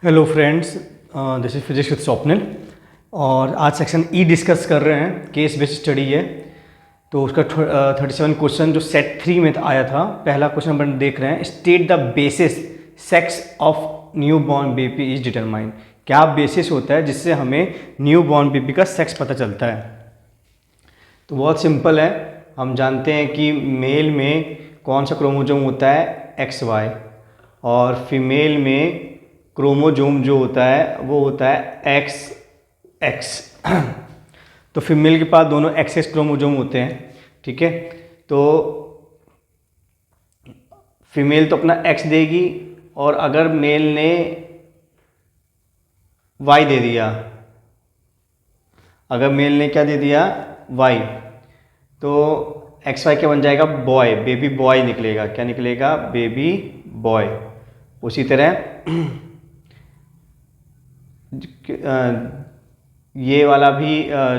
Hello friends, this is physics with Swapnil. और आज section E discuss कर रहे हैं, केस बेस्ड स्टडी है। तो उसका 37 क्वेश्चन जो सेट 3 में आया था, पहला क्वेश्चन अपन देख रहे हैं। State the basis sex of new born baby is determine. क्या बेसिस होता है जिससे हमें न्यू बॉर्न बेबी का सेक्स पता चलता है? तो बहुत सिंपल है। हम जानते हैं कि मेल में कौन सा क्रोमोजोम होता है, एक्स वाई, और फीमेल में क्रोमोजोम जो होता है वो होता है एक्स एक्स। तो फीमेल के पास दोनों एक्स क्रोमोजोम होते हैं, ठीक है। तो फीमेल तो अपना एक्स देगी, और अगर मेल ने वाई दे दिया, अगर मेल ने क्या दे दिया, वाई, तो एक्स वाई क्या बन जाएगा, बॉय, बेबी बॉय निकलेगा। क्या निकलेगा? Baby boy. उसी तरह ये वाला भी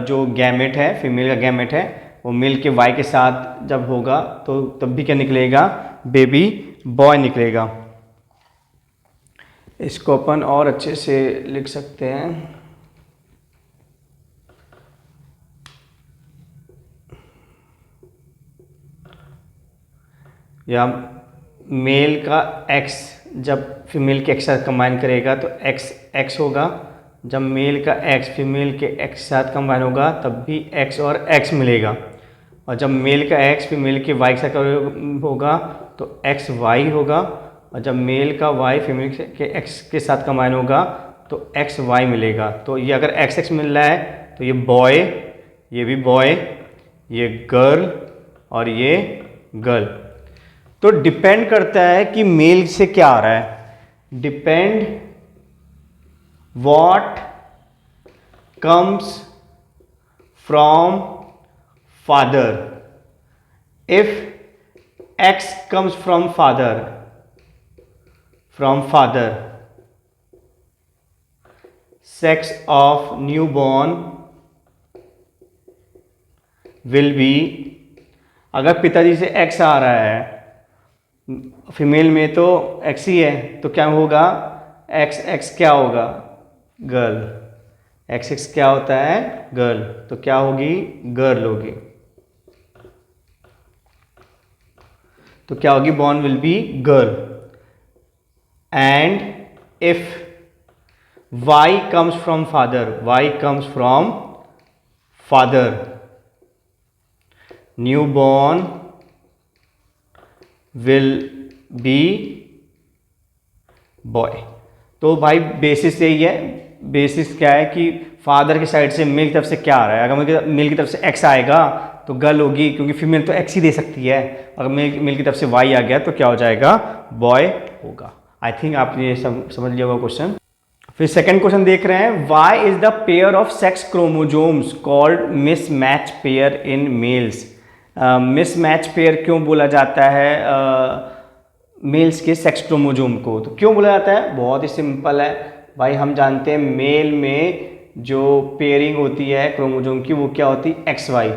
जो गैमेट है, फीमेल का गैमेट है, वो मेल के वाई के साथ जब होगा तो तब भी क्या निकलेगा, बेबी बॉय निकलेगा। इसको अपन और अच्छे से लिख सकते हैं। या मेल का एक्स जब फीमेल के एक्स साथ कंबाइन करेगा तो एक्स एक्स होगा। जब मेल का एक्स फीमेल के एक्स साथ कंबाइन होगा तब भी एक्स और एक्स मिलेगा। और जब मेल का एक्स फीमेल के वाई के साथ होगा तो एक्स वाई होगा। और जब मेल का वाई फीमेल के एक्स के साथ कंबाइन होगा तो एक्स वाई मिलेगा। तो ये अगर एक्स एक्स मिल रहा है तो ये बॉय, ये भी बॉय, ये गर्ल और ये गर्ल। तो डिपेंड करता है कि मेल से क्या आ रहा है। Depend what comes from father. If x comes from father, sex of new born will B, अगर पिताजी से एक्स आ रहा है, फीमेल में तो एक्स ही है, तो क्या होगा, एक्स एक्स क्या होगा, गर्ल। एक्स एक्स क्या होता है, गर्ल, तो क्या होगी, गर्ल होगी। तो क्या होगी, born will be girl. And if Y comes from father, Y comes from father, new born will be boy. तो भाई बेसिस यही है। बेसिस क्या है कि फादर की साइड से मेल की तरफ से क्या आ रहा है। अगर मेल की तरफ से एक्स आएगा तो गर्ल होगी, क्योंकि फीमेल तो एक्स ही दे सकती है। अगर मेल की तरफ से वाई आ गया तो क्या हो जाएगा, बॉय होगा। आई थिंक आपने ये समझ लिया होगा क्वेश्चन। फिर सेकंड क्वेश्चन देख रहे हैं। Why is the pair of sex chromosomes called mismatch pair in males. Mismatch pair क्यों बोला जाता है मेल्स के सेक्स क्रोमोजोम को? तो क्यों बोला जाता है, बहुत ही सिंपल है भाई। हम जानते हैं मेल में जो पेयरिंग होती है क्रोमोजोम की वो क्या होती है, एक्स वाई।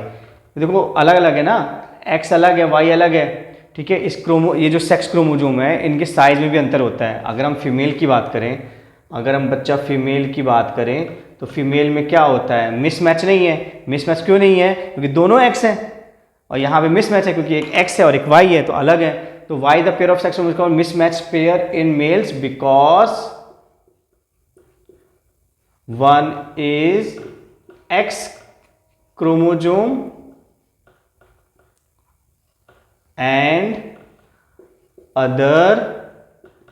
देखो अलग अलग है ना, एक्स अलग है, वाई अलग है, ठीक है। ये जो सेक्स क्रोमोजोम है इनके साइज में भी अंतर होता है। अगर हम फीमेल की बात करें, अगर हम बच्चा फीमेल की बात करें तो फीमेल में क्या होता है, मिसमैच नहीं है। मिसमैच क्यों नहीं है, क्योंकि दोनों एक्स हैं। और यहाँ पे मिसमैच है क्योंकि एक एक्स है और एक वाई है, तो अलग है। तो why the pair of sex chromosome mismatch pair in males because one is X chromosome and other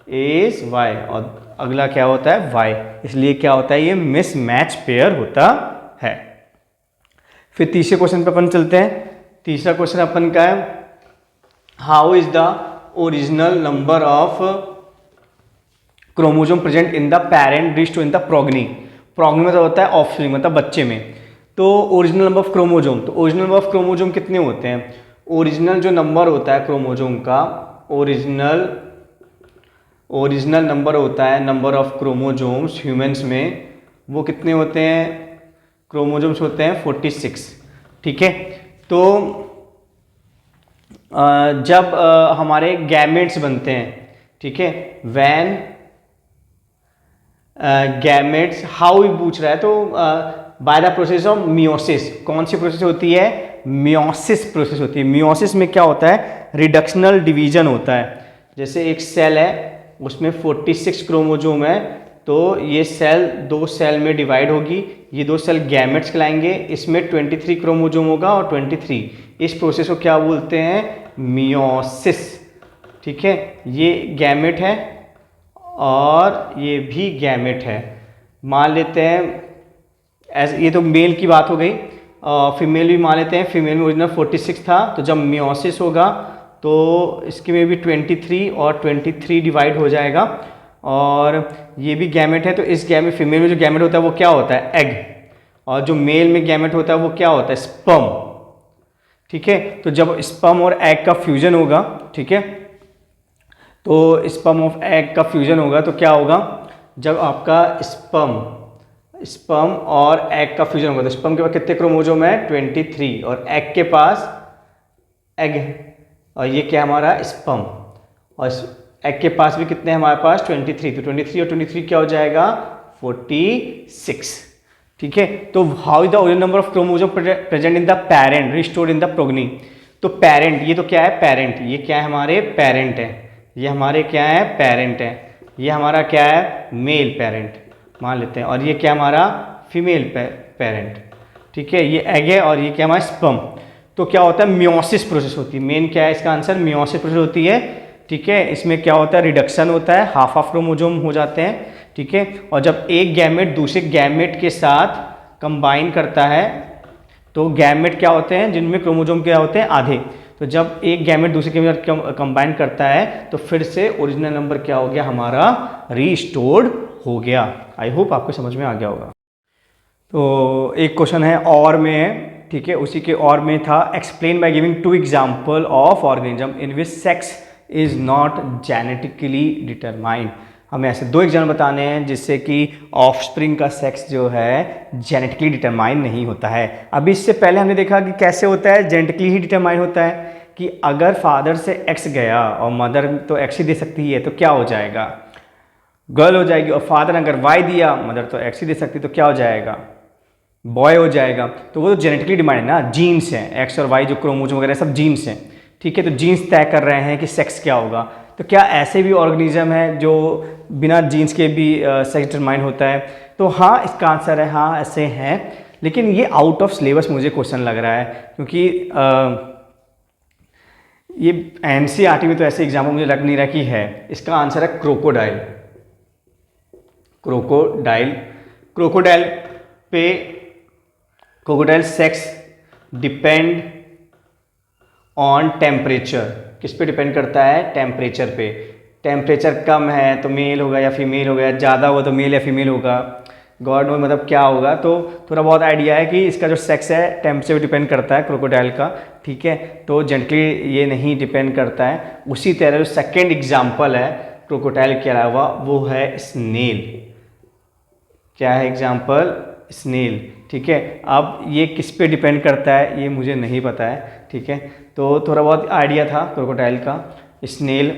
is Y, और अगला क्या होता है, वाई। इसलिए क्या होता है, ये मिसमैच पेयर होता है। फिर तीसरे क्वेश्चन पे अपन चलते हैं। तीसरा क्वेश्चन अपन का है, how is the original number of chromosome present in the parent reach to in the progeny. Progeny मतलब होता है ऑफस्प्रिंग, मतलब बच्चे में। तो ओरिजिनल नंबर ऑफ क्रोमोजोम, तो ओरिजिनल नंबर ऑफ क्रोमोजोम कितने होते हैं? ओरिजिनल जो नंबर होता है क्रोमोजोम का, ओरिजिनल नंबर होता है, नंबर ऑफ क्रोमोजोम्स ह्यूमंस में, वो कितने होते हैं, क्रोमोजोम्स होते हैं 46, ठीक है। तो जब हमारे गैमेट्स बनते हैं, ठीक है, व्हेन गैमेट्स हाउ ही पूछ रहा है, तो by the process of meiosis. कौन सी प्रोसेस होती है? मियोसिस प्रोसेस होती है। मियोसिस में क्या होता है? रिडक्शनल डिवीजन होता है। जैसे एक सेल है, उसमें 46 क्रोमोजोम है, तो ये सेल 2 सेल में डिवाइड होगी, ये 2 सेल गैमेट्स कहलाएंगे, इसमें 23 क्रोमोजोम होगा और 23। इस प्रोसेस को क्या बोलते हैं? मियोसिस। ठीक है, ये गैमेट है और ये भी गैमेट है। मान लेते हैं ये तो मेल की बात हो गई, फीमेल भी मान लेते हैं। फीमेल में ओरिजिनल 46 था, तो जब मियोसिस होगा तो इसके में भी 23 और 23 डिवाइड हो जाएगा, और ये भी गैमेट है। तो इस गैमेट, फीमेल में जो गैमेट होता है वो क्या होता है? एग। और जो मेल में गैमेट होता है वो क्या होता है? स्पर्म। ठीक है, तो जब स्पर्म और एग का फ्यूजन होगा, ठीक है, तो स्पर्म ऑफ एग का फ्यूजन होगा तो क्या होगा? जब आपका स्पर्म और एग का फ्यूजन होगा, तो स्पर्म के पास कितने क्रोमोजोम है? 23, और एग के पास एग है, और ये क्या हमारा? स्पर्म। और एग के पास भी कितने हैं हमारे पास? 23। तो 23 और 23 क्या हो जाएगा? 46। ठीक है, तो how is the original number of chromosome present in the parent restored in the progeny. तो पेरेंट, ये तो क्या है? पेरेंट। ये क्या है? हमारे पेरेंट है। ये हमारे क्या है? पेरेंट है। ये हमारा क्या है? मेल पेरेंट मान लेते हैं। और ये क्या हमारा? Female parent. ठीक है, ये एग है और ये क्या हमारा? स्पर्म। तो क्या होता है? मियोसिस प्रोसेस होती है। मेन क्या है इसका आंसर? मियोसिस प्रोसेस होती है। ठीक है, इसमें क्या होता है? रिडक्शन होता है, हाफ क्रोमोजोम हो जाते हैं। ठीक है, और जब एक गैमेट दूसरे गैमेट के साथ कंबाइन करता है, तो गैमेट क्या होते हैं? जिनमें क्रोमोजोम क्या होते हैं? आधे। तो जब एक गैमेट दूसरे के साथ कंबाइन करता है, तो फिर से ओरिजिनल नंबर क्या हो गया? हमारा रीस्टोर्ड हो गया। आई होप आपको समझ में आ गया होगा। तो एक क्वेश्चन है और में है, ठीक है, उसी के और में था, explain by giving 2 example of organism in which sex is not genetically determined. हमें ऐसे 2 एग्जाम्पल बताने हैं जिससे कि ऑफस्प्रिंग का सेक्स जो है जेनेटिकली डिटरमाइन नहीं होता है। अभी इससे पहले हमने देखा कि कैसे होता है? जेनेटिकली ही डिटरमाइन होता है, कि अगर फादर से एक्स गया और मदर तो एक्स ही दे सकती है, तो क्या हो जाएगा? गर्ल हो जाएगी। और फादर अगर वाई दिया, मदर तो एक्स ही दे सकती, तो क्या हो जाएगा? बॉय हो जाएगा। तो वो तो जेनेटिकली डिमांड है ना, जीन्स हैं, एक्स और वाई जो क्रोमोजोम वगैरह सब जीन्स हैं। ठीक है, तो जीन्स तय कर रहे हैं कि सेक्स क्या होगा। तो क्या ऐसे भी ऑर्गेनिज्म है जो बिना जीन्स के भी सेक्स डिटरमाइन होता है? तो हाँ, इसका आंसर है हाँ, ऐसे हैं। लेकिन ये आउट ऑफ सिलेबस मुझे क्वेश्चन लग रहा है, क्योंकि ये एनसीईआरटी में तो ऐसे एग्जाम्पल मुझे लग नहीं रहा कि है। इसका आंसर है क्रोकोडाइल। क्रोकोडाइल पे crocodile sex depend on temperature. किस पे डिपेंड करता है? टेम्परेचर पे। टेम्परेचर कम है तो मेल होगा या फीमेल होगा, ज़्यादा हुआ तो मेल या फीमेल होगा। गॉड नो मतलब क्या होगा। तो थोड़ा बहुत आइडिया है कि इसका जो सेक्स है टेम्परेचर पे डिपेंड करता है क्रोकोडाइल का। ठीक है, तो जेनेटिकली ये नहीं डिपेंड करता है। उसी तरह जो सेकेंड एग्जाम्पल है क्रोकोडाइल के अलावा, वो है स्नेल। क्या है एग्जाम्पल? स्नेल। ठीक है, अब ये किस पे डिपेंड करता है ये मुझे नहीं पता है। ठीक है, तो थोड़ा बहुत आइडिया था क्रोकोडाइल का। स्नेल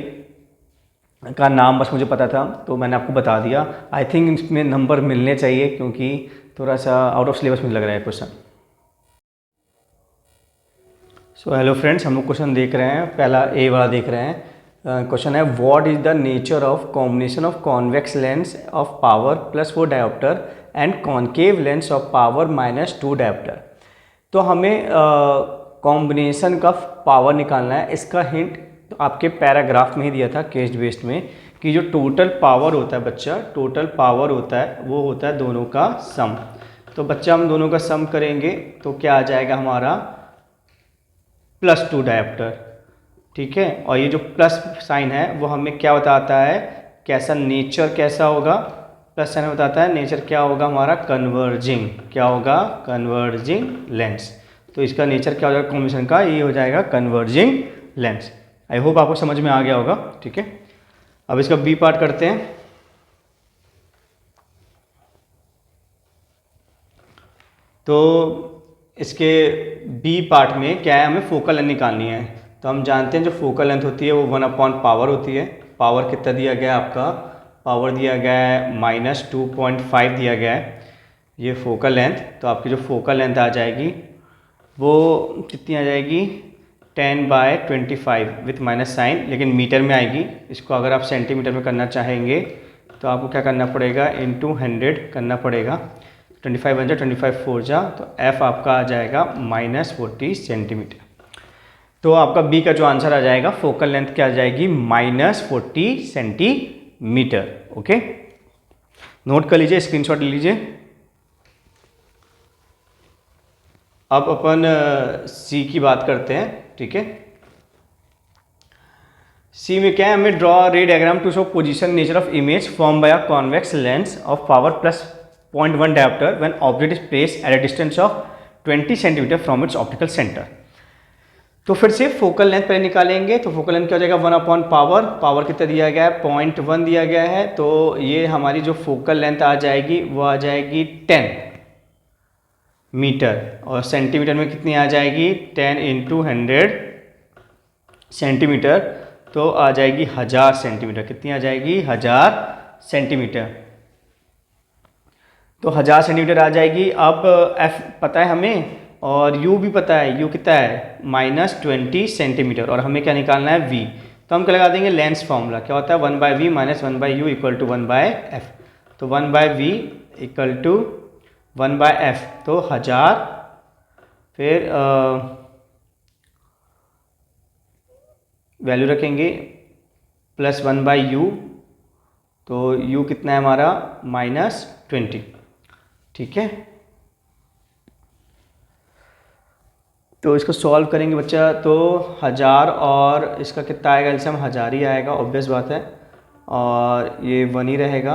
का नाम बस मुझे पता था, तो मैंने आपको बता दिया। आई थिंक इसमें नंबर मिलने चाहिए, क्योंकि थोड़ा सा आउट ऑफ सिलेबस मुझे लग रहा है क्वेश्चन। सो हेलो फ्रेंड्स, हम लोग क्वेश्चन देख रहे हैं, पहला ए वाला देख रहे हैं। क्वेश्चन है, what is the nature of combination of convex lens of power +4 dioptre and concave lens of power -2 dioptre. तो हमें कॉम्बिनेशन का पावर निकालना है। इसका हिंट तो आपके पैराग्राफ में ही दिया था केस बेस्ड में, कि जो टोटल पावर होता है बच्चा, टोटल पावर होता है वो होता है दोनों का सम। तो बच्चा हम दोनों का सम करेंगे तो क्या आ जाएगा हमारा? +2 डायोप्टर। ठीक है, और ये जो प्लस साइन है वो हमें क्या बताता है? कैसा नेचर कैसा होगा? प्लस साइन बताता है नेचर क्या होगा हमारा? कन्वर्जिंग। क्या होगा? Converging lens. तो इसका नेचर क्या हो जाएगा कॉम्बिनेशन का? ये हो जाएगा कन्वर्जिंग लेंस। आई होप आपको समझ में आ गया होगा। ठीक है, अब इसका बी पार्ट करते हैं। तो इसके बी पार्ट में क्या है? हमें फोकल लेंथ निकालनी है। तो हम जानते हैं जो फोकल लेंथ होती है वो 1/पावर होती है। पावर कितना दिया गया आपका? पावर दिया गया है -2.5 दिया गया है, ये फोकल लेंथ। तो आपकी जो फोकल लेंथ आ जाएगी वो कितनी आ जाएगी 10/25 विथ माइनस साइन, लेकिन मीटर में आएगी। इसको अगर आप सेंटीमीटर में करना चाहेंगे तो आपको क्या करना पड़ेगा, इंटू 100 करना पड़ेगा। 25 1 जा 25 4 जा, तो एफ आपका आ जाएगा -40 सेंटीमीटर। तो आपका बी का जो आंसर आ जाएगा फोकल लेंथ क्या आ जाएगी -40 सेंटीमीटर। ओके, नोट कर लीजिए, स्क्रीनशॉट ले लीजिए। अब अपन सी की बात करते हैं। ठीक है, सी में क्या है, हमें draw ray diagram to show position nature of image form by a convex lens of power +0.1 dioptre when object is place at a distance of 20 centimetre from its optical centre. तो फिर से फोकल लेंथ पहले निकालेंगे। तो focal length क्या हो जाएगा 1/पावर, power कितना दिया गया है 0.1 दिया गया है। तो ये हमारी जो फोकल लेंथ आ जाएगी वो आ जाएगी 10 मीटर, और सेंटीमीटर में कितनी आ जाएगी 10 × 100 सेंटीमीटर, तो आ जाएगी 1000 सेंटीमीटर। कितनी आ जाएगी 1000 सेंटीमीटर। तो 1000 सेंटीमीटर आ जाएगी। अब एफ पता है हमें और यू भी पता है, यू कितना है -20 सेंटीमीटर, और हमें क्या निकालना है वी। तो हम क्या लगा देंगे लेंस फॉर्मूला, क्या होता है 1/v - 1/u = 1/f। तो 1/v = 1/f, तो 1000, फिर वैल्यू रखेंगे प्लस 1/u, तो u कितना है हमारा -20। ठीक है, तो इसको सॉल्व करेंगे बच्चा, तो 1000 और इसका कितना आएगा, एलसीएम 1000 ही आएगा, ऑब्वियस बात है, और ये 1 ही रहेगा।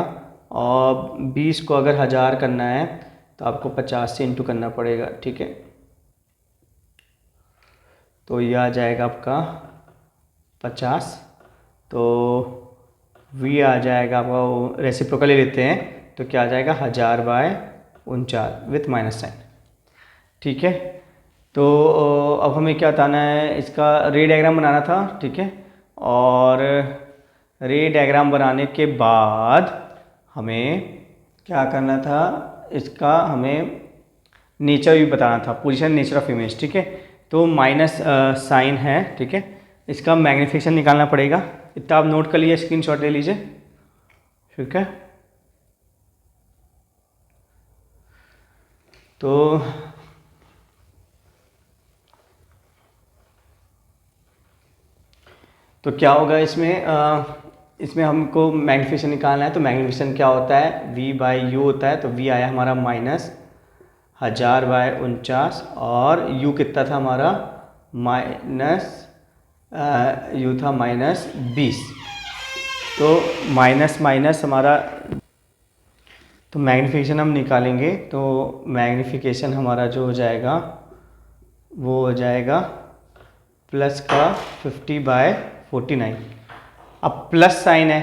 और 20 को अगर 1000 करना है तो आपको 50 से इंटू करना पड़ेगा। ठीक है, तो ये आ जाएगा आपका 50, तो v आ जाएगा आपका, वो रेसिप्रोकल ले लेते हैं, तो क्या आ जाएगा 1000/49 विथ माइनस साइन। ठीक है, तो अब हमें क्या बताना है, इसका रे डायग्राम बनाना था। ठीक है, और रे डायग्राम बनाने के बाद हमें क्या करना था, इसका हमें नेचर भी बताना था, पोजीशन नेचर ऑफ इमेज। ठीक है, तो माइनस साइन है। ठीक है, इसका मैग्नीफिकेशन निकालना पड़ेगा। इतना आप नोट कर लीजिए, स्क्रीनशॉट ले लीजिए। ठीक है, तो क्या होगा इसमें हमको मैग्नीफिकेशन निकालना है। तो मैग्नीफिकेशन क्या होता है v/u होता है। तो v आया हमारा -1000/49, और u कितना था हमारा u था -20। तो माइनस माइनस हमारा, तो मैग्नीफिकेशन हम निकालेंगे। तो मैग्नीफिकेशन हमारा जो हो जाएगा वो हो जाएगा प्लस का 50/49। अब प्लस साइन है,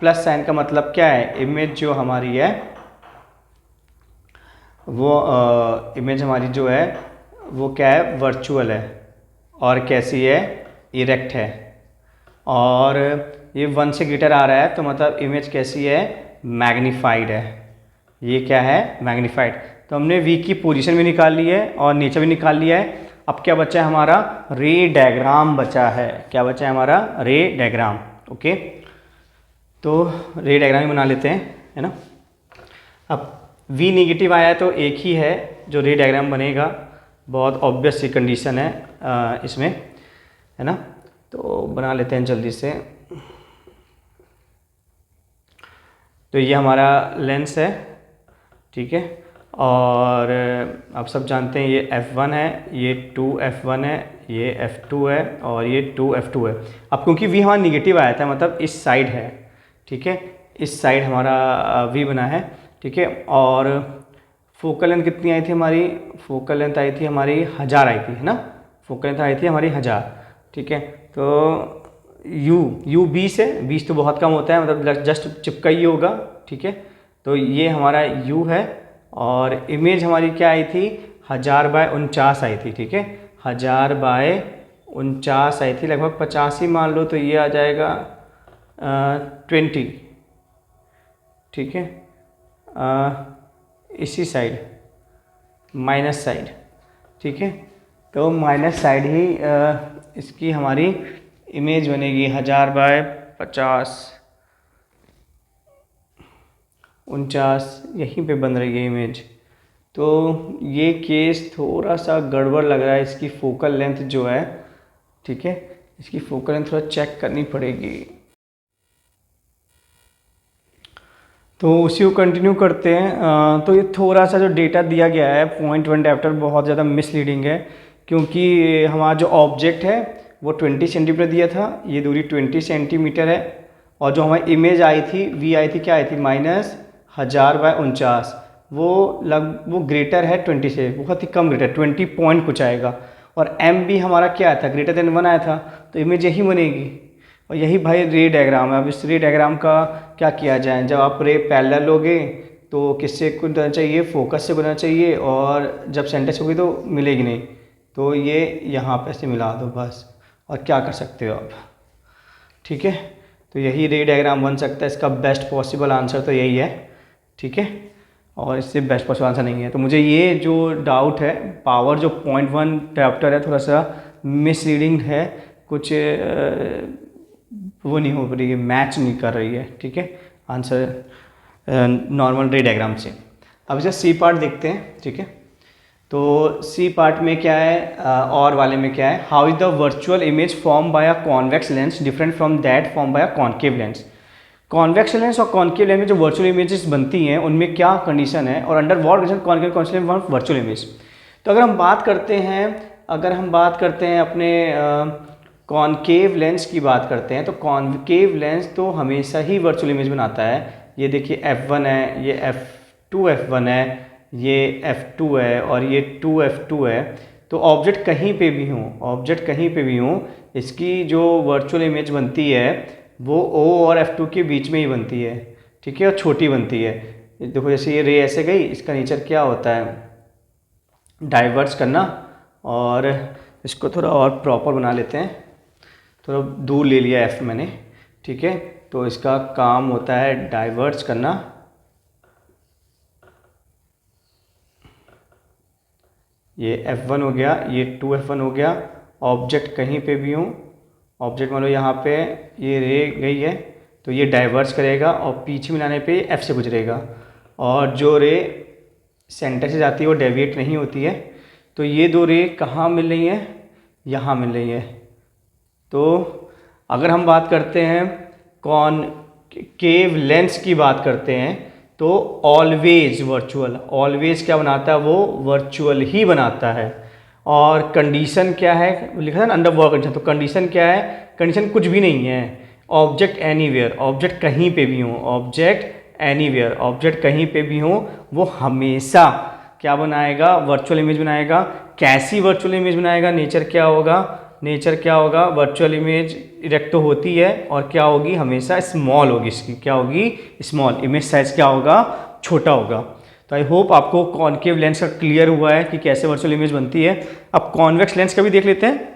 प्लस साइन का मतलब क्या है, इमेज जो हमारी है वो इमेज हमारी जो है वो क्या है वर्चुअल है, और कैसी है इरेक्ट है, और ये 1 से ग्रेटर आ रहा है, तो मतलब इमेज कैसी है मैग्नीफाइड है। ये क्या है मैग्नीफाइड। तो हमने v की पोजीशन भी निकाल ली है और नेचर भी निकाल लिया है। अब क्या बचा है हमारा रे डायग्राम बचा है। क्या बचा है हमारा रे डायग्राम। ओके, तो रे डायग्राम ही बना लेते हैं, है ना। अब v नेगेटिव आया तो एक ही है जो रे डायग्राम बनेगा, बहुत ऑब्वियस सी कंडीशन है इसमें, है ना। तो बना लेते हैं जल्दी से। तो ये हमारा लेंस है, ठीक है, और आप सब जानते हैं ये f1 है, ये 2f1 है, ये f2 है, और ये 2f2 है। अब क्योंकि v हमारा निगेटिव आया था, मतलब इस साइड है, ठीक है, इस साइड हमारा v बना है, ठीक है। और फोकल लेंथ कितनी आई थी हमारी, फोकल लेंथ आई थी हमारी 1000 आई थी, है ना। फोकल लेंथ आई थी हमारी 1000, ठीक है। तो u 20 है, 20 तो बहुत कम होता है, मतलब जस्ट चिपका ही होगा, ठीक है। तो ये हमारा u है, और इमेज हमारी क्या आई थी 1000/49 आई थी, ठीक है। 1000/49 आई थी, लगभग 50 ही मान लो, तो ये आ जाएगा 20, ठीक है, इसी साइड माइनस साइड, ठीक है। तो माइनस साइड ही इसकी हमारी इमेज बनेगी 1000/50 49, यहीं पे बन रही है इमेज। तो ये केस थोड़ा सा गड़बड़ लग रहा है, इसकी फोकल लेंथ जो है, ठीक है, इसकी फोकल लेंथ थोड़ा चेक करनी पड़ेगी। तो उसी को कंटिन्यू करते हैं। तो ये थोड़ा सा जो डेटा दिया गया है 0.1 डायोप्टर बहुत ज़्यादा मिसलीडिंग है, क्योंकि हमारा जो ऑब्जेक्ट है वो 20 सेंटीमीटर दिया था, ये दूरी 20 सेंटीमीटर है, और जो हमारी इमेज आई थी वी आई थी, क्या आई थी, -1000/49, वो ग्रेटर है 20 से, बहुत ही कम ग्रेटर, 20 पॉइंट कुछ आएगा। और एम भी हमारा क्या था, ग्रेटर देन 1 आया था, तो इमेज यही बनेगी। और यही भाई रे डायग्राम है। अब इस रे डायग्राम का क्या किया जाए, जब आप रे पैरेलल लोगे तो किससे गुना चाहिए, फोकस से गुना चाहिए, और जब सेंटर से होगी तो मिलेगी नहीं, तो ये यहाँ पे से मिला दो बस, और क्या कर सकते हो आप, ठीक है। तो यही रे डायग्राम बन सकता है, इसका बेस्ट पॉसिबल आंसर तो यही है, ठीक है, और इससे बेस्ट पॉसिबल आंसर नहीं है। तो मुझे ये जो डाउट है, पावर जो 0.1 डायोप्टर है थोड़ा सा मिसरीडिंग है, कुछ वो नहीं हो रही है, मैच नहीं कर रही है, ठीक है, आंसर नॉर्मल रे डायग्राम से। अब इसे सी पार्ट देखते हैं, ठीक है। तो सी पार्ट में क्या है, और वाले में क्या है, how is the virtual image form by a convex lens different from that form by a concave lens. Convex lens और कॉन्केव लेंस में जो वर्चुअल इमेजेस बनती हैं उनमें क्या कंडीशन है, और under what condition concave virtual image. तो अगर हम बात करते हैं अपने कॉन्केव लेंस की बात करते हैं, तो कॉन्केव लेंस तो हमेशा ही वर्चुअल इमेज बनाता है। ये देखिए f1 है, ये f2 f1 है, ये f2 है, और ये 2 f2 है। तो ऑब्जेक्ट कहीं पे भी हो, इसकी जो वर्चुअल इमेज बनती है वो O और f2 के बीच में ही बनती है, ठीक है, और छोटी बनती है। देखो जैसे ये रे ऐसे गई, इसका नेचर क्या होता है, डाइवर्स करना, और इसको थोड़ा और प्रॉपर बना लेते हैं, थोड़ा दूर ले लिया f मैंने, ठीक है। तो इसका काम होता है डाइवर्स करना, ये f1 हो गया, ये 2 f1 हो गया। ऑब्जेक्ट कहीं पे भी हो, ऑब्जेक्ट मान लो यहाँ पे ये रे गई है, तो ये डाइवर्स करेगा और पीछे मिलाने पे f से गुजरेगा, और जो रे सेंटर से जाती है वो डेविएट नहीं होती है। तो ये दो रे कहाँ मिल रही हैं, यहाँ मिल रही है। तो अगर हम बात करते हैं कॉनकेव लेंस की बात करते हैं, तो ऑलवेज वर्चुअल, ऑलवेज क्या बनाता है, वो वर्चुअल ही बनाता है। और कंडीशन क्या है, लिखा था ना अंडर वर्क कंडीशन, तो कंडीशन क्या है, कंडीशन कुछ भी नहीं है। ऑब्जेक्ट एनीवेयर, ऑब्जेक्ट कहीं पे भी हो, ऑब्जेक्ट एनीवेयर, ऑब्जेक्ट कहीं पे भी हो, वो हमेशा क्या बनाएगा, वर्चुअल इमेज बनाएगा। कैसी वर्चुअल इमेज बनाएगा, नेचर क्या होगा, वर्चुअल इमेज इरेक्ट तो होती है, और क्या होगी, हमेशा स्मॉल होगी, इसकी क्या होगी, स्मॉल, इमेज साइज क्या होगा, छोटा होगा। तो आई होप आपको कॉन्केव लेंस का क्लियर हुआ है कि कैसे वर्चुअल इमेज बनती है। अब कॉन्वेक्स लेंस का भी देख लेते हैं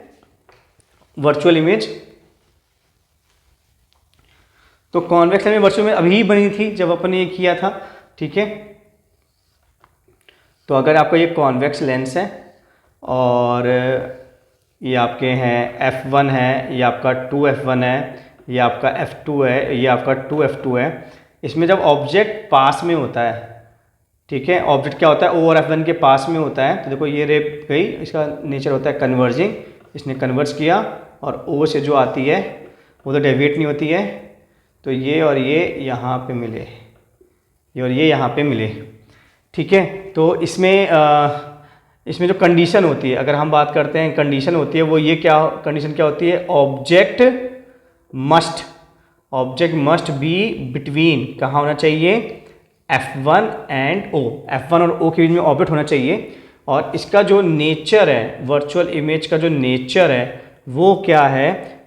वर्चुअल इमेज। तो कॉन्वेक्स लेंस में वर्चुअल इमेज अभी बनी थी जब अपन ने ये किया था, ठीक है। तो अगर आपका ये कॉन्वेक्स लेंस है, और ये आपके हैं f1 है, ये आपका 2 f1 है, ये आपका f2 है, ये आपका 2 f2 है। इसमें जब ऑब्जेक्ट पास में होता है, ठीक है, ऑब्जेक्ट क्या होता है, O और f1 के पास में होता है। तो देखो ये रे गई, इसका नेचर होता है कन्वर्जिंग, इसने कन्वर्ज किया, और O से जो आती है वो तो डेविएट नहीं होती है। तो ये और ये यहाँ पे मिले, ये और ये यहाँ पे मिले, ठीक है। तो इसमें जो कंडीशन होती है, अगर हम बात करते हैं कंडीशन होती है, वो ये क्या कंडीशन क्या होती है, ऑब्जेक्ट मस्ट बी बिटवीन, कहाँ होना चाहिए, f1 एंड O, f1 और O के बीच में ऑब्जेक्ट होना चाहिए। और इसका जो नेचर है, वर्चुअल इमेज का जो नेचर है वो क्या है,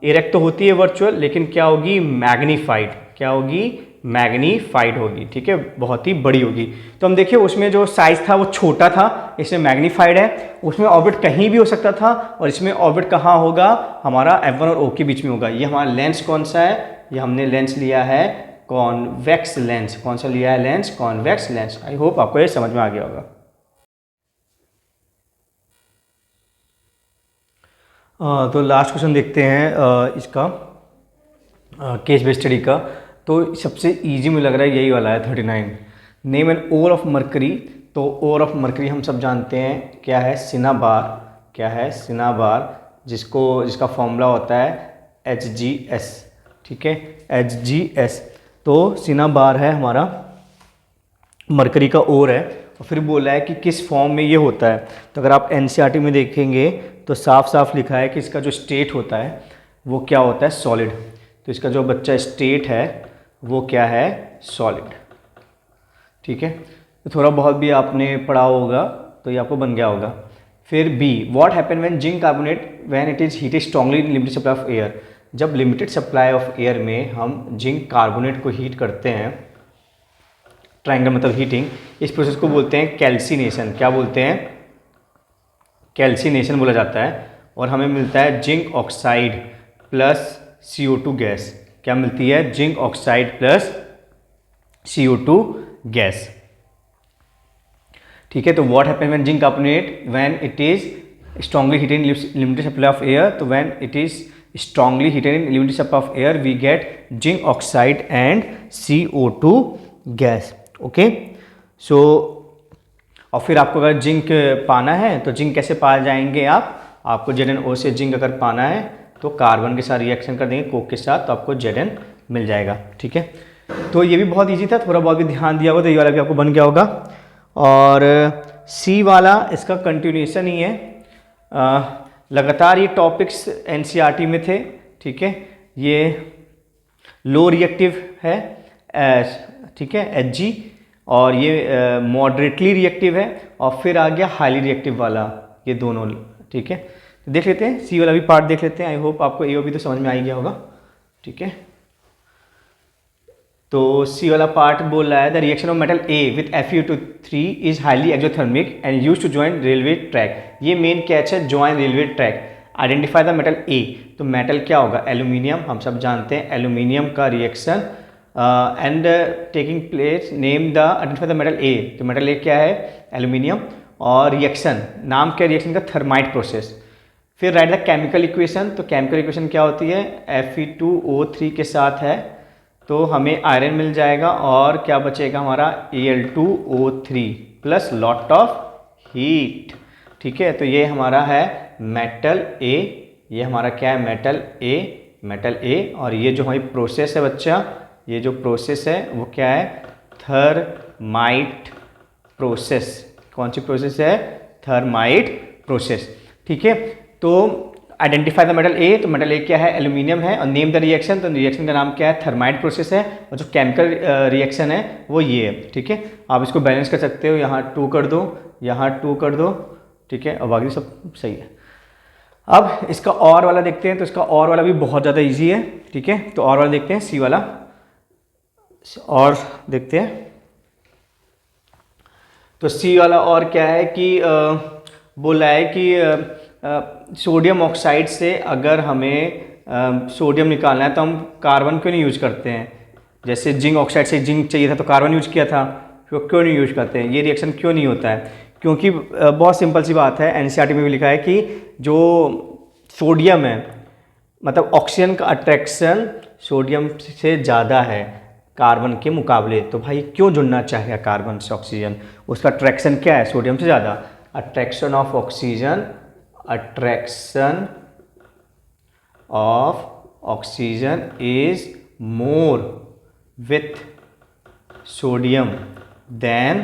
इरेक्ट तो होती है वर्चुअल, लेकिन क्या होगी, मैग्नीफाइड, क्या होगी, मैग्नीफाइड होगी, ठीक है, बहुत ही बड़ी होगी। तो हम देखिए उसमें जो साइज था वो छोटा था, इसमें मैग्नीफाइड है। उसमें ऑब्जेक्ट कहीं भी हो सकता था, और इसमें ऑब्जेक्ट कहाँ होगा, हमारा f1 और O के बीच में होगा। ये हमारा लेंस कौन सा है, ये हमने लेंस लिया है कॉन्वेक्स लेंस। कौन सा लिया है lens? Convex lens. I hope आपको ये समझ में आ गया होगा। तो लास्ट क्वेश्चन देखते हैं इसका केस बेस्ड स्टडी का। तो सबसे इजी मुझे लग रहा है यही वाला है 39। Name an ore of mercury. तो ओर ऑफ मरकरी हम सब जानते हैं क्या है? सिनाबार। क्या है? सिनाबार, जिसका फॉर्मूला होता है HgS। ठीक है, HgS। तो सिनाबार है हमारा मरकरी का ओर है। और फिर बोला है कि किस फॉर्म में ये होता है। तो अगर आप NCERT में देखेंगे तो साफ साफ लिखा है कि इसका जो स्टेट होता है वो क्या होता है? सॉलिड। तो इसका जो बच्चा स्टेट है वो क्या है? सॉलिड। ठीक है, तो थोड़ा बहुत भी आपने पढ़ा होगा तो ये आपको बन गया होगा। फिर B, what happen when zinc carbonate when it is heated strongly in limited supply of air. जब लिमिटेड सप्लाई ऑफ एयर में हम जिंक कार्बोनेट को हीट करते हैं, ट्रायंगल मतलब हीटिंग, इस प्रोसेस को बोलते हैं कैल्सिनेशन। क्या बोलते हैं? कैल्सिनेशन बोला जाता है। और हमें मिलता है zinc oxide plus CO2 gas. क्या मिलती है? Zinc oxide plus CO2 gas. ठीक है, तो what happen when zinc carbonate when it is strongly heated in limited supply of air. तो when it is strongly heated in limited supply of air we get zinc oxide and CO2 gas. Okay, so और फिर आपको अगर zinc पाना है तो zinc कैसे पा जाएंगे आपको ZnO से जिंक अगर पाना है तो कार्बन के साथ रिएक्शन कर देंगे कोक के साथ, तो आपको Zn मिल जाएगा। ठीक है, तो ये भी बहुत इजी था, थोड़ा बहुत भी ध्यान दिया होगा तो ये वाला भी आपको बन गया होगा। और C वाला इसका कंटिन्यूएशन ही है। लगातार ये टॉपिक्स NCERT में थे। ठीक है, ये लो रिएक्टिव है ठीक है Hg, और ये मॉडरेटली रिएक्टिव है, और फिर आ गया हाईली रिएक्टिव वाला, ये दोनों। ठीक है, तो देख लेते हैं C वाला भी पार्ट देख लेते हैं। आई होप आपको ये भी तो समझ में आ ही गया होगा। ठीक है, तो C वाला पार्ट बोल रहा है the reaction of metal A with Fe2O3 is highly exothermic and use to join railway track. ये मेन कैच है, join railway track. Identify the metal A। तो मेटल क्या होगा? एल्यूमिनियम। हम सब जानते हैं एल्यूमिनियम का reaction and taking place, name the identify the metal A। तो मेटल A क्या है? एल्यूमिनियम। और रिएक्शन, नाम क्या रिएक्शन का? Thermite process. फिर राइट द केमिकल इक्वेशन। तो केमिकल इक्वेशन क्या होती है? Fe2O3 के साथ है तो हमें आयरन मिल जाएगा, और क्या बचेगा हमारा? Al2O3 plus lot of heat. ठीक है, तो ये हमारा है मेटल A। ये हमारा क्या है? Metal A। और ये जो हमारी प्रोसेस है बच्चा, ये जो प्रोसेस है वो क्या है? Thermite process. कौन सी प्रोसेस है? Thermite process. ठीक है, तो आइडेंटिफाई द मेटल A। तो मेटल A क्या है? एल्यूमिनियम है। और नेम द रिएक्शन। तो रिएक्शन का नाम क्या है? थर्माइट प्रोसेस है। और जो केमिकल रिएक्शन है वो ये है। ठीक है, आप इसको बैलेंस कर सकते हो, यहाँ 2 कर दो, यहाँ 2 कर दो। ठीक है, और बाकी सब सही है। अब इसका और वाला देखते हैं। तो इसका और वाला भी बहुत ज़्यादा ईजी है। ठीक है, तो और वाला देखते हैं, C वाला और देखते हैं। तो C वाला और क्या है कि बोला है कि सोडियम ऑक्साइड से अगर हमें सोडियम निकालना है तो हम कार्बन क्यों नहीं यूज करते हैं? जैसे जिंक ऑक्साइड से जिंक चाहिए था तो कार्बन यूज किया था, तो क्यों नहीं यूज करते हैं? ये रिएक्शन क्यों नहीं होता है? क्योंकि बहुत सिंपल सी बात है, NCERT में भी लिखा है कि जो सोडियम है, मतलब ऑक्सीजन का अट्रैक्शन सोडियम से ज़्यादा है कार्बन के मुकाबले। तो भाई क्यों जुड़ना चाहेगा कार्बन से ऑक्सीजन? उसका अट्रैक्शन क्या है? सोडियम से ज़्यादा। Attraction of oxygen, attraction of oxygen is more with sodium than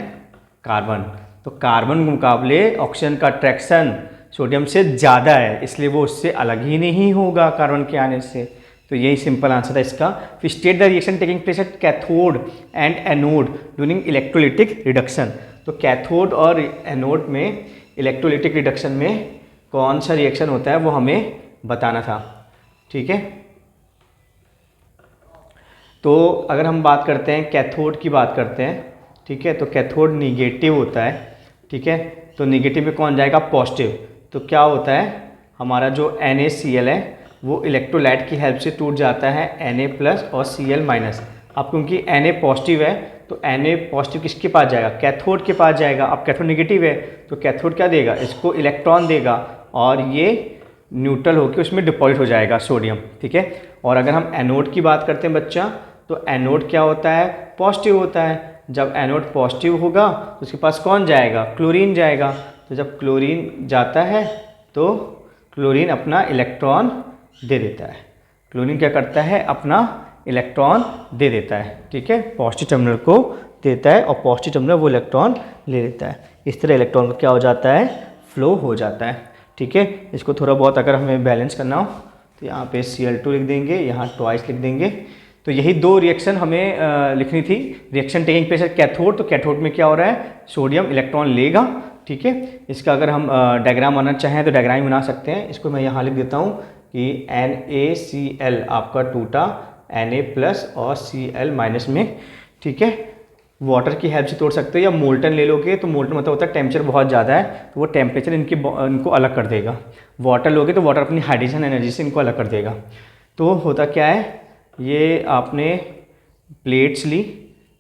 carbon. तो कार्बन के मुकाबले ऑक्सीजन का अट्रैक्शन सोडियम से ज़्यादा है, इसलिए वो उससे अलग ही नहीं होगा कार्बन के आने से। तो यही सिंपल आंसर है इसका। फिर state the reaction taking place at cathode and anode during electrolytic reduction. तो कैथोड और एनोड में इलेक्ट्रोलिटिक रिडक्शन में कौन सा रिएक्शन होता है वो हमें बताना था। ठीक है, तो अगर हम बात करते हैं कैथोड की बात करते हैं, ठीक है, तो कैथोड निगेटिव होता है। ठीक है, तो निगेटिव में कौन जाएगा? पॉजिटिव। तो क्या होता है? हमारा जो NaCl है वो इलेक्ट्रोलाइट की हेल्प से टूट जाता है Na+ और Cl-। अब क्योंकि Na पॉजिटिव है तो Na पॉजिटिव किसके पास जाएगा, कैथोड के पास जाएगा। अब कैथोड नेगेटिव है तो कैथोड क्या देगा, इसको इलेक्ट्रॉन देगा और ये न्यूट्रल होकर उसमें डिपॉजिट हो जाएगा सोडियम, ठीक है। और अगर हम एनोड की बात करते हैं बच्चा, तो एनोड क्या होता है, पॉजिटिव होता है। जब एनोड पॉजिटिव होगा तो उसके पास कौन जाएगा, क्लोरीन जाएगा। तो जब क्लोरीन जाता है तो क्लोरीन अपना इलेक्ट्रॉन दे देता है। क्लोरीन क्या करता है, अपना इलेक्ट्रॉन दे देता है, ठीक है, पॉजिटिव टर्मिनल को देता है और पॉजिटिव टर्मिनल वो इलेक्ट्रॉन ले लेता है। इस तरह इलेक्ट्रॉन का क्या हो जाता है, फ्लो हो जाता है, ठीक है। इसको थोड़ा बहुत अगर हमें बैलेंस करना हो तो यहाँ पे Cl2 लिख देंगे, यहाँ ट्वाइस लिख देंगे। तो यही दो रिएक्शन हमें लिखनी थी। Reaction taking place at cathode, तो कैथोड में क्या हो रहा है, सोडियम इलेक्ट्रॉन लेगा, ठीक है। इसका अगर हम डायग्राम बनाना चाहें तो डायग्राम बना सकते हैं। इसको मैं यहाँ लिख देता हूँ कि NaCl आपका टूटा Na प्लस और Cl माइनस में, ठीक है। वाटर की हेल्प से तोड़ सकते हो या मोल्टन ले लोगे तो मोल्टन मतलब होता है टेम्परेचर बहुत ज़्यादा है तो वो टेम्परेचर इनको अलग कर देगा। वाटर लोगे तो वाटर अपनी हाइड्रोजन एनर्जी से इनको अलग कर देगा। तो होता क्या है, ये आपने प्लेट्स ली,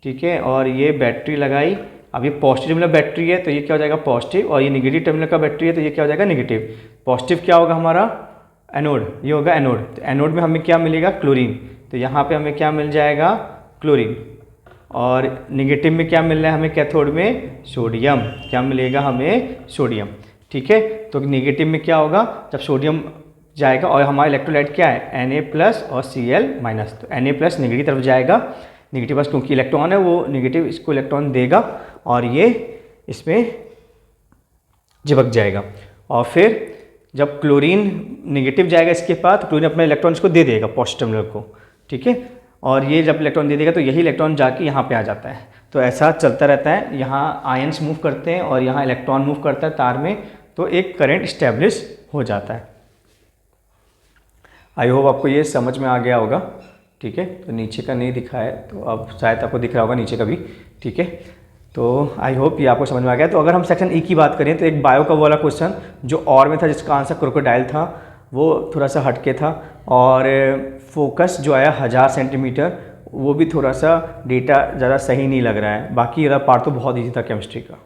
ठीक है, और ये बैटरी लगाई। अब ये पॉजिटिव टर्मिनल बैटरी है तो ये क्या हो जाएगा, पॉजिटिव, और ये नेगेटिव टर्मिनल का बैटरी है तो ये क्या हो जाएगा, नेगेटिव। पॉजिटिव क्या होगा हमारा, एनोड, ये होगा एनोड। तो एनोड में हमें क्या मिलेगा, क्लोरीन। तो यहाँ पे हमें क्या मिल जाएगा, क्लोरीन। और नेगेटिव में क्या मिल रहा है हमें, कैथोड में सोडियम। क्या मिलेगा हमें, सोडियम, ठीक है। तो नेगेटिव में क्या होगा, जब सोडियम जाएगा और हमारा इलेक्ट्रोलाइट क्या है, Na प्लस और Cl माइनस। तो Na प्लस नेगेटिव तरफ जाएगा, नेगेटिव पास क्योंकि इलेक्ट्रॉन है वो नेगेटिव इसको इलेक्ट्रॉन देगा और ये इसमें चिपक जाएगा। और फिर जब क्लोरीन नेगेटिव जाएगा इसके पास तो क्लोरीन अपना इलेक्ट्रॉन इसको दे देगा पॉजिटिव टर्मिनल को, ठीक है। और ये जब इलेक्ट्रॉन दे देगा तो यही इलेक्ट्रॉन जाके यहाँ पे आ जाता है। तो ऐसा चलता रहता है, यहाँ आयंस मूव करते हैं और यहाँ इलेक्ट्रॉन मूव करता है तार में, तो एक करंट इस्टेब्लिश हो जाता है। आई होप आपको ये समझ में आ गया होगा, ठीक है। तो नीचे का नहीं दिखा है तो अब शायद आपको दिख रहा होगा नीचे का भी, ठीक है। तो आई होप ये आपको समझ में आ गया। तो अगर हम सेक्शन ई की बात करें तो एक बायो का वाला क्वेश्चन जो और में था जिसका आंसर क्रोकोडाइल था वो थोड़ा सा हटके था, और फोकस जो आया 1000 सेंटीमीटर वो भी थोड़ा सा डेटा ज़्यादा सही नहीं लग रहा है। बाकी वाला पार्ट तो बहुत ईजी था केमिस्ट्री का।